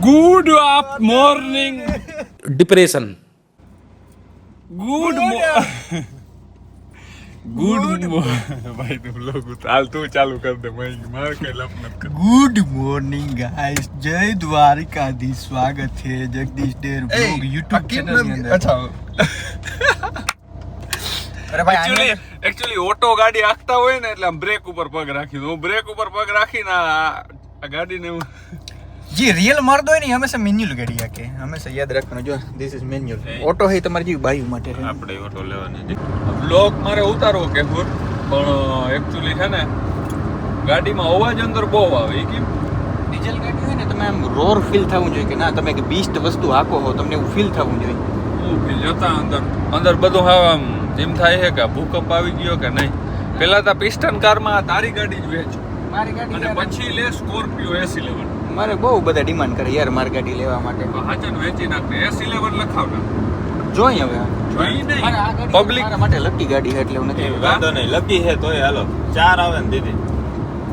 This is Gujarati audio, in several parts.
गुड मॉर्निंग डिप्रेशन गुड भाई तुम लोग हाल तू चालू कर दे मैं मार के लपनत कर गुड मॉर्निंग गाइस, जय द्वारिकाधीश। स्वागत है Jagdish der blog YouTube channel के अंदर। अच्छा અરે ભાઈ एक्चुअली ઓટો ગાડી આખતા હોય ને એટલે બ્રેક ઉપર પગ રાખી દઉં બ્રેક ઉપર પગ રાખીને આ ગાડીને जी रियल मर्द હોય ને હંમેશા મેન્યુઅલ ગાડી આકે હંમેશા યાદ રાખવાનું। જો ધીસ ઇઝ મેન્યુઅલ ઓટો હે તમારી જેવી બાયુ માટે છે। આપણે ઓટો લેવાની છે બ્લોગ મારે ઉતારવો કે પણ એક્ચ્યુઅલી છે ને ગાડીમાં અવાજ અંદર બહુ આવે કેમ ડીઝલ ગાડી હોય ને તમે આમ રોર ફીલ થવું જોઈએ કે ના તમે એક બીસ્ટ વસ્તુ આકો હો, તમને એવું ફીલ થવું જોઈએ। હું ફીલ જતા અંદર બધું હા આમ એમ થાય છે કે ભૂકંપ આવી ગયો કે નહીં। પેલા તો પિસ્ટન કારમાં તારી ગાડી જ વેચ મારી ગાડી અને પછી લે સ્કોર્પિયો S11 મારે બહુ બધા ડિમાન્ડ કરે યાર મારી ગાડી લેવા માટે। હાચન વેચી નાખને S11 લખાવના જોઈ હવે જોઈ નહીં પબ્લિક મારા માટે લકી ગાડી છે એટલે હું નથી વાંધો નહીં લકી હે તોય હાલો 4 આવે ને દીદી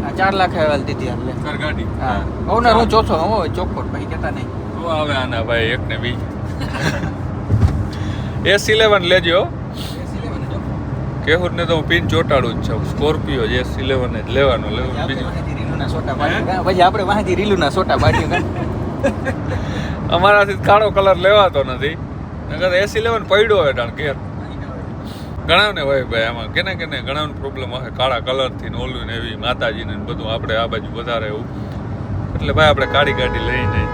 આ 4 લાખ આવેલ દીધી એટલે સર ગાડી હા ઓનર હું ચોથો હો ચોખ્ખો ભાઈ કહેતા નહીં તો આવે આના ભાઈ એક ને બી S11 લેજો કેહુર ને તો હું પિન ચોટાડું જ છું સ્કોર્પિયો S11 જ લેવાનું બીજું પછી આપણે વાંચી રીલુના સોટા પાડ્યું અમારાથી કાળો કલર લેવાતો નથી નકર S11 પડ્યો હોય ટાણ ઘેર ઘણાને હોય ભાઈ આમાં કેને ઘણાને પ્રોબ્લેમ હોય કાળા કલરથી ને ઓલું ને એવી માતાજીને બધું આપણે આ બાજુ વધારે એવું એટલે ભાઈ આપણે કાળી ગાડી લઈ નહીં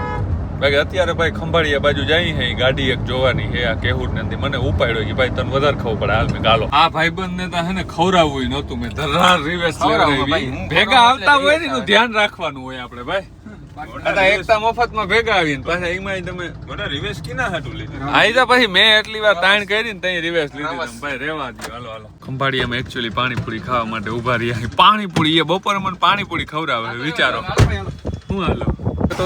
બાકી અત્યારે ભાઈ ખંભાળિયા બાજુ જાય છે ગાડી એક જોવાની છે આ કેહુર ને મને ઉપાડ્યો કે ભાઈ તને વધારે ખબર પડે હાલ મેં ગાલો આ ભાઈબંધ ને તો હે ને ખવડાવવું નહોતું મેં ધરાર રિવેસ ભેગા આવતા હોય ને એનું ધ્યાન રાખવાનું હોય આપણે ભાઈ આ એકતા મફતમાં ભેગા આવીને પાછા એમાં તમે મને રિવેશ કિના હાટું લીધી આઈ તો પછી મેં એટલી વાર તાણ કરી ને તઈ રિવેસ લીધી ભાઈ રેવા દો હાલો ખંભાળિયામાં એકચ્યુઅલી પાણીપુરી ખાવા માટે ઉભા રહ્યા પાણીપુરી એ બપોરે મને પાણીપુરી ખવડાવે વિચારો હું હાલો તો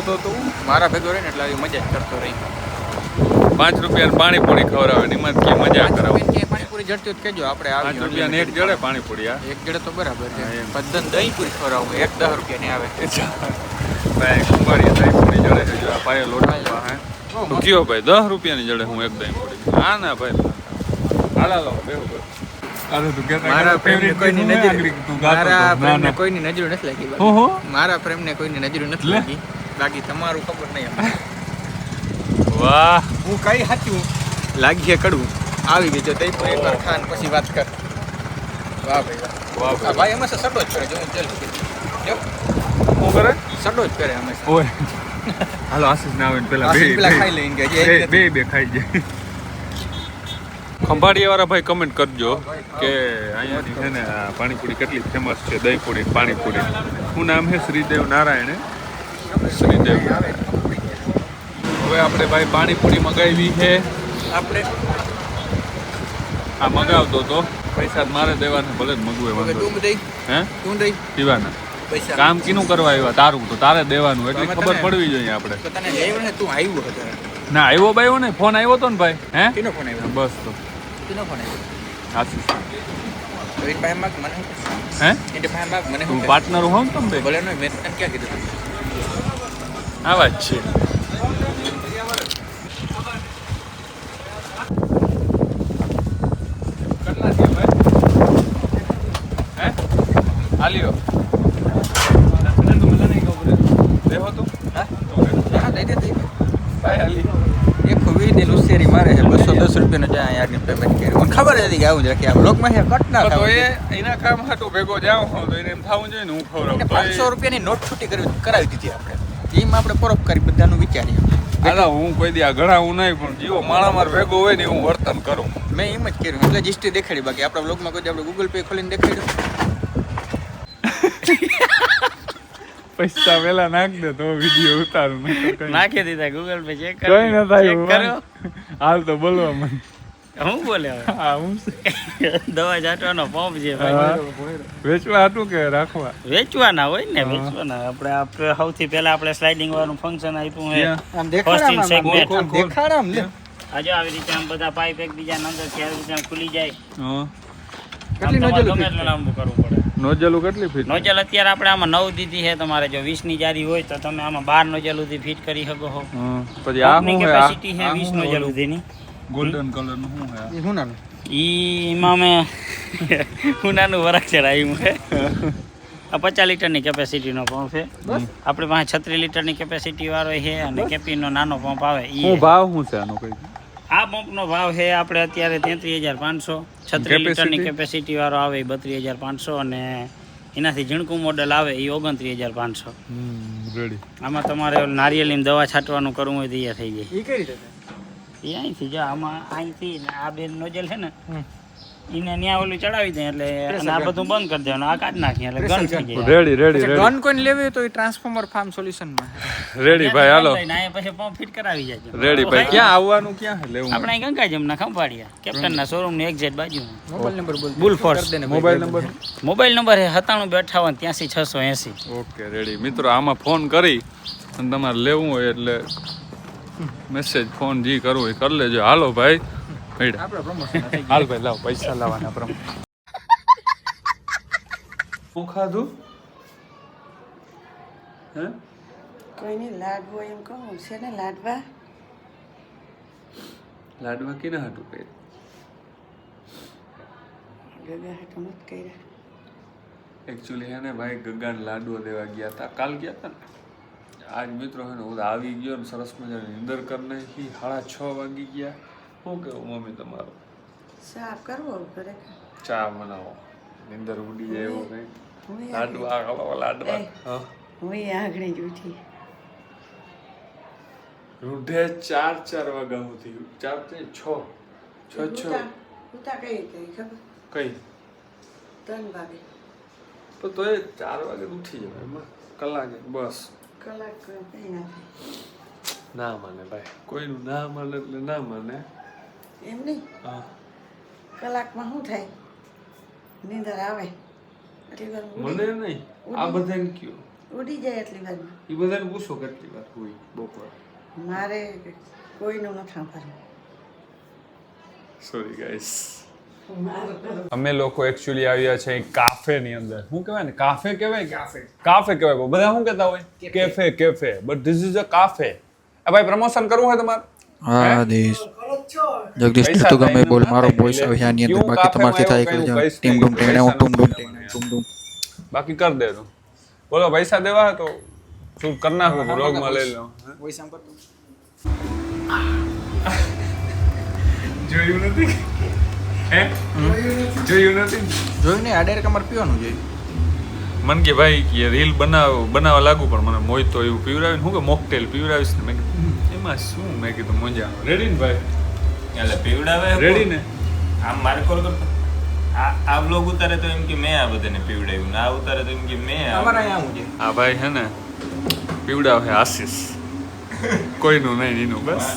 મારા ભેગો રહે ને એટલે આવી મજા જ કરતો રહી। 5 રૂપિયા પાણીપુરી ખવડાવે ને એમાં કે મજા કરાવે પાણીપુરી જડતી હોય કેજો આપણે 5 રૂપિયા એક જડે પાણીપુરી આ એક જડે તો બરાબર છે પદ્ધન દહીં પૂરી ખવડાવું 10 રૂપિયા ની આવે ભાઈ ખંભાળિયા દહીં પૂરી જડે છે જો આ પાયે લોટ હે તો કયો ભાઈ 10 રૂપિયાની જડે હું એક દહીં પૂરી હા ના ભાઈ હાલો બેહો અરે તું કે મારા પ્રેમને કોઈની નજર મારા પ્રેમને કોઈની નજર નથી લાગી મારા પ્રેમને કોઈની નજર નથી લાગી બાકી તમારું ખબર નહીં વાહ હું કઈ હાચું લાગીએ કડવું આવી ગઈ જો તઈ પર એકવાર ખાન પછી વાત કર વાહ ભાઈ વાહ વાહ ભાઈ હંમેશા સડો જ કરે જો ચાલ જો હું કરે સડો જ કરે હંમેશા ઓય હાલો આશીષ ના આવે પેલા ખાઈ લઈને કે બે ખાઈ જાય ખંભાળિયા વાળા ભાઈ કમેન્ટ કરજો કે અહીંયાની છે ને પાણીપુરી કેટલી ફેમસ છે દહીં પૂરી પાણીપુરી શું નામ છે શ્રીદેવ નારાયણ શ્રીદેવ હવે આપણે ભાઈ પાણીપુરી મગાવી છે આપણે આ મગાવતો તો પૈસા મારે દેવાના ભલે જ મગવે વાંધો તું દઈ હે તું દઈ પીવાના પૈસા કામ કીનું કરવા આવ્યા તારું તો તારે દેવાનું એટલે ખબર પડવી જોઈએ આપણે તો તને લેવ ને તું આવ્યો હતો ના આવ્યો ભાઈ ને ફોન આવ્યો તો ને ભાઈ હે કેનો ફોન આવ્યો બસ તો કેનો ફોન આવ્યો આશીષ તો એ ભાઈ માગ મને હે એ ભાઈ માગ મને તું પાર્ટનર હો ને તમે ભલે નો મેં તને ક્યાં કીધું આ વાત છે હાલ્યો દેવો તું હા દઈ દે ભાઈ હાલી એક વીની લુસેરી મારે છે 210 રૂપિયાનો જ્યાં યારની પેમેન્ટ કર્યું મને ખબર હતી કે આવું જ રાખી આ બ્લોકમાં છે કટ ના તો થાય એ એના કામ હાટું ભેગો જાઉં તો એને એમ થવું જોઈએ ને હું ખવડાવું 500 રૂપિયાની નોટ છૂટી કરાવી દીધી આપણે એમાં આપણે પરોપકારી બધાનું વિચારીએ હાલા હું કોઈ દી આ ઘણા હું નહીં પણ જીવો માણા માર ભેગો હોય ને હું વર્તન કરું મેં એમ જ કર્યું એટલે જ હિસ્ટ્રી દેખાડી બાકી આપણા બ્લોગમાં કોઈ આપણે ગૂગલ પે ખોલીને દેખાડ્યું પૈસા વેલા નાખ દે તો વિડીયો ઉતારું નાખી દીધા ગૂગલ પે ચેક કઈ ન થાય કર્યો હાલ તો બોલવા મને હું બોલે હવે હા હું દવા છાંટવાનો પંપ છે ભાઈ વેચવા હતું કે રાખવા વેચવાના હોય ને વેચવાના આપણે સૌથી પહેલા આપણે સ્લાઇડિંગ વાળું ફંક્શન આપ્યું છે આમ Hosting segment. દેખાડામ લે આજે આવી રીતે આમ બધા પાઇપ એકબીજાના અંદર આવી રીતે આમ ખુલી જાય કેટલી તમારે નોઝલ ગમે એટલું લાંબુ કરવું પડે. નોઝલ કેટલી ફીટ નોઝલ અત્યારે આપણે આમાં 9 દીધી છે. તમારે જો 20 ની જારી હોય તો તમે આમાં 12 નોઝલ સુધી ફિટ કરી શકો છો. પછી આ પંપની શું કેપેસિટી છે 20 નોઝલ સુધીની. ગોલ્ડન કલર નું શું હે એ હું નાનું એમાં મેં ઉનાનું વરખ ચડાવ્યું છે. આ 50 લીટરની કેપેસિટીનો પંપ છે. આપણી પાસે 36 લીટરની કેપેસિટી વાળો છે અને કેપીનો નાનો પંપ આવે શું ભાવ શું છે આનો કઈ આ પંપનો ભાવ છે આપણે અત્યારે 33,500. 36 લીટરની કેપેસિટી વાળો આવે એ 32,500 અને એનાથી ઝીણકું મોડલ આવે એ 29,500. રેડી આમાં તમારે ઓલું નારિયેળની દવા છાંટવાનું કરવું હોય તો એ થઈ જાય. એ કઈ રીતે એ અહીંથી જો આમાં અહીંથી ને આ બે નોઝલ છે ને એને ત્યાં ઓલું ચડાવી દે એટલે અને આ બધું બંધ કરી દેવાનું. આ કાઢી નાખીએ એટલે ગન થઈ જાય. રેડી રેડી રેડી ગન કોઈને લેવી હોય તો એ ટ્રાન્સફોર્મર ફાર્મ સોલ્યુશનમાં રેડી ભાઈ હાલો અહીંયા પછી પંપ ફિટ કરાવી જાય. રેડી ભાઈ ક્યાં આવવાનું ક્યાં છે લેવું આપણે અહીં ગંગાજમના ખંભાળિયા કેપ્ટનના શોરૂમની એક્ઝેક્ટ બાજુમાં. મોબાઈલ નંબર બોલ બુલ ફોર્સ. મોબાઈલ નંબર મોબાઈલ નંબર છે 9758 83 680. ઓકે રેડી મિત્રો આમાં ફોન કરી અને તમારે લેવું હોય એટલે મેસેજ ફોન જી કરવું હોય કરી લેજો હાલો ભાઈ મેડમ આપણે પ્રમોશન હાલ ભાઈ લાવ પૈસા લાવવાના પ્રમ શું ખાધું હે કોઈને લાડવો એમ કહું છે ને લાડવા લાડવા કેના હાટું કઈ ગગા હાટું મત કર્યા એકચ્યુઅલી હે ને ભાઈ ગગાને લાડવો દેવા ગયા હતા કાલ ગયા હતા ને આજ મિત્રો હે ને હું આવી ગયો ને સરસ મજાની નીંદર કરી નાખી 6:30 વાગી ગયા શું કેવું મમ્મી તમારું સાફ કરવો ઘરે ચા બનાવો નીંદર ઉડી જાય એવો કઈ હું લાડવા ખાવા લાડવા હા હું આગળ જ ઉઠી રૂઢે 4 વાગ્યા સુધી 4 થી 6 ઉતા કઈ કઈ ખબર કઈ 3 વાગે તો તોય 4 વાગે ઉઠી જવાય એમાં કલાકે બસ કલાક કઈ ના થાય ના માને ભાઈ કોઈનું ના માને એટલે ના માને એમ નહીં હા કલાકમાં શું થાય નીંદર આવે એટલી વાર મને નહીં આ બધાને કયો ઉડી જાય એટલી વારમાં એ બધાને પૂછો કેટલી વાર હોય બપોર મારે કોઈનું નથી સાંભળવું સોરી ગાઈસ અમે લોકો એકચ્યુઅલી આવ્યા છે કાફેની અંદર શું કહેવાય ને કાફે કહેવાય કાફે કહેવાય બધા શું કહેતા હોય cafe but this is a cafe ભાઈ પ્રમોશન કરવું હોય તમારે હા દેશ જગદીશ તું ગમે બોલ મારો વોઇસ આવે છે આની અંદર બાકી તમારથી થાય કરી જાવ ટીમ ડૂમ ટેણે હું ટૂમ ડૂમ બાકી કર દે તું બોલો પૈસા દેવા તો શું કરી નાખો બ્લોગમાં લઈ લો વોઇસ આમ કરતો જોયું નથી હે જોયું નથી જોયું ને આ ડાયરેક્ટ અમારે પીવાનું જોઈએ મન કે ભાઈ કે રીલ બનાવવા લાગુ પણ મને મોય તો એવું પીવડાવીને હું કે મોકટેલ પીવડાવીશ ને મેં કીધું એમાં શું મેં કીધું મજા આવે રેડી ને ભાઈ એટલે પીવડાવે રેડી ને આમ મારે કોલ કરતો આ બ્લોગ ઉતારે તો એમ કે મેં આ બધાને પીવડાવ્યું ને આ ઉતારે તો એમ કે મેં અમારે અહીંયા આવું છે આ ભાઈ હે ને પીવડાવે આશીષ કોઈનું નહીં એનું બસ